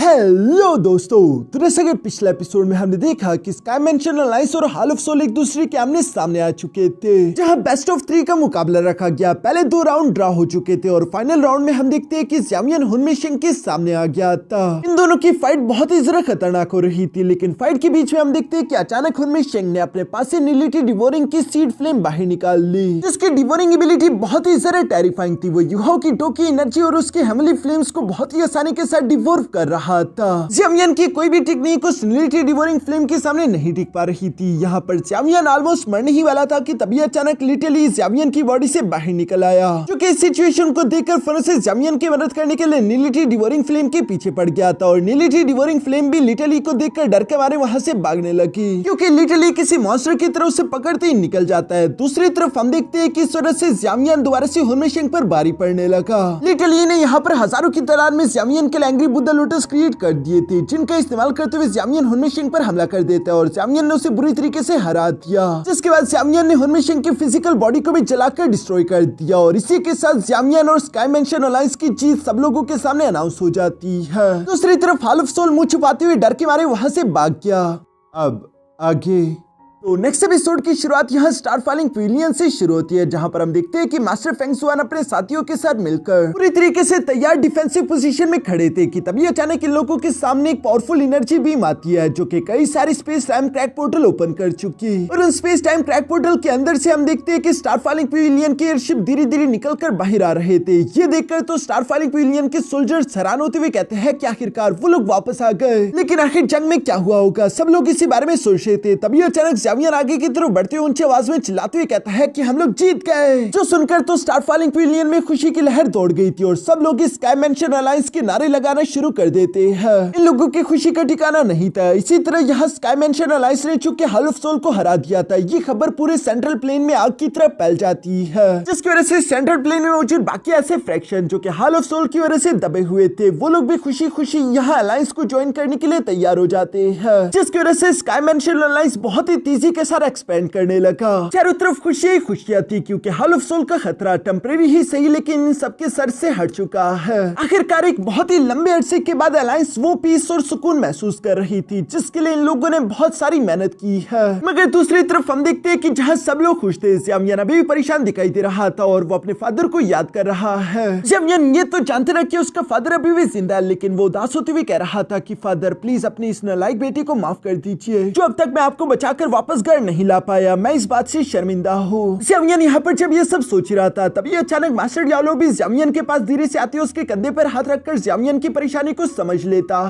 Hello दोस्तों, तो जैसा कि पिछले एपिसोड में हमने देखा कि स्काई मैंशन अलायंस और हाल ऑफ सोल एक दूसरे के आमने सामने आ चुके थे, जहां बेस्ट ऑफ 3 का मुकाबला रखा गया। पहले 2 राउंड ड्रा हो चुके थे और फाइनल राउंड में हम देखते हैं कि ज़्यामियन हुनमिशिंग के सामने आ गया था। इन दोनों की फाइट बहुत ही जरा खतरनाक हो रही थी, लेकिन फाइट के बीच में हम देखते हैं कि अचानक हुनमिशिंग ने अपने पास से निलिटी डिवोरिंग की सीड फ्लेम बाहर निकाल ली, जिसकी डिवोरिंग एबिलिटी बहुत ही जरा टेरिफाइंग थी। वो युहाओ की टो की एनर्जी और उसके हेवनली फ्लेम्स को बहुत ही आसानी के साथ डिवोर कर रहा था। ज़्यामियन की कोई भी टेक्निक उस निलिटी डिवोरिंग फ्लेम के सामने नहीं टिक पा रही थी। यहाँ पर ज़्यामियन ऑलमोस्ट मरने ही वाला था कि तभी अचानक लिटरली ज़्यामियन की बॉडी से बाहर निकल आया, जो कि इस सिचुएशन को देखकर फौरन से ज़्यामियन की मदद करने के लिए निलिटी डिवोरिंग फ्लेम के पीछे पड़ गया था। और निलिटी डिवोरिंग फ्लेम भी लिटरली को देखकर डर के मारे वहां से भागने लगी, क्योंकि लिटरली किसी मॉन्स्टर की तरफ से पकड़ते ही निकल जाता है। दूसरी तरफ हम देखते हैं कि इस वजह से ज़्यामियन दोबारा से हुनमिशिंग पर भारी पड़ने लगा। लिटरली ने यहाँ पर हजारों की तादाद में ज़्यामियन के एंग्री बुद्धा लोटस क्रिएट कर दिए थे, जिनका इस्तेमाल करते हुए ज़्यामियन हुनमिशिंग पर हमला कर देता है और ज़्यामियन ने उसे बुरी तरीके से हरा दिया। जिसके बाद ज़्यामियन ने हुनमिशिंग की फिजिकल बॉडी को भी जलाकर डिस्ट्रॉय कर दिया और इसी के साथ ज़्यामियन और स्काई मैंशन अलायंस की जीत सब लोगों के सामने अनाउंस हो जाती है। दूसरी तरफ हाल ऑफ सोल मुंह छुपाते हुए डर के मारे वहां से भाग गया। अब आगे तो नेक्स्ट एपिसोड की शुरुआत यहाँ स्टार फॉलिंग पवेलियन से शुरू होती है, जहाँ पर हम देखते हैं कि मास्टर फेंग शुआन अपने साथियों के साथ मिलकर पूरी तरीके से तैयार डिफेंसिव पोजीशन में खड़े थे कि तभी अचानक इन लोगों के सामने एक पावरफुल एनर्जी बीम आती है, जो कि कई सारी space time crack portal open कर चुकी है। और उन स्पेस टाइम क्रैक पोर्टल के अंदर से हम देखते हैं कि स्टार फॉलिंग पवेलियन के एयरशिप धीरे धीरे निकल कर बाहर आ रहे थे। ये देखकर तो स्टार फॉलिंग पवेलियन के सोल्जर्स हैरान होते हुए कहते हैं कि आखिरकार वो लोग वापस आ गए, लेकिन आखिर जंग में क्या हुआ होगा, सब लोग इसी बारे में सोच रहे थे। तभी अचानक ज़्यामियन आगे की तरफ बढ़ते हुए ऊंची आवाज में चिल्लाते हुए कहता है कि हम लोग जीत गए, जो सुनकर तो स्टार फॉलिंग पवेलियन में खुशी की लहर दौड़ गई थी और सब लोग इस स्काई मैंशन अलायंस के नारे लगाना शुरू कर देते हैं। इन लोगों की खुशी का ठिकाना नहीं था। इसी तरह यहाँ स्काई मैंशन अलायंस ने चुके हाल ऑफ सोल को हरा दिया था। ये खबर पूरे सेंट्रल प्लेन में आग की तरह फैल जाती है, जिसकी वजह से सेंट्रल प्लेन में मौजूद बाकी ऐसे फ्रैक्शन जो कि हाल ऑफ सोल की वजह से दबे हुए थे, वो लोग भी खुशी खुशी यहाँ अलायंस को ज्वाइन करने के लिए तैयार हो जाते हैं, जिसकी वजह से स्काई मैंशन अलायंस बहुत ही तेजी के साथ एक्सपेंड करने लगा। चारों तरफ खुशियां ही खुशियां थी, क्योंकि हाल ऑफ सोल का खतरा टेम्परेरी ही सही लेकिन इन सबके सर से हट चुका है। आखिरकार एक बहुत ही लंबे अरसे के बाद अलायंस वो पीस और सुकून महसूस कर रही थी, जिसके लिए इन लोगों ने बहुत सारी मेहनत की है। मगर दूसरी तरफ हम देखते हैं कि जहां सब लोग खुश थे, ज़्यामियन अभी भी परेशान दिखाई दे रहा था और वो अपने फादर को याद कर रहा है। ज़्यामियन ये तो जानते ना कि उसका फादर अभी भी जिंदा है, लेकिन वो उदास होते हुए कह रहा था कि फादर प्लीज अपनी इस नालायक बेटी को माफ कर दीजिए, जो अब तक मैं आपको बचाकर वापस घर नहीं ला पाया। मैं इस बात से शर्मिंदा हूँ। ज़्यामियन यहाँ पर जब ये सब सोच रहा था, तभी अचानक मास्टर यालो भी ज़्यामियन के पास धीरे से आते उसके कंधे पर हाथ रखकर ज़्यामियन की परेशानी को समझ लेता।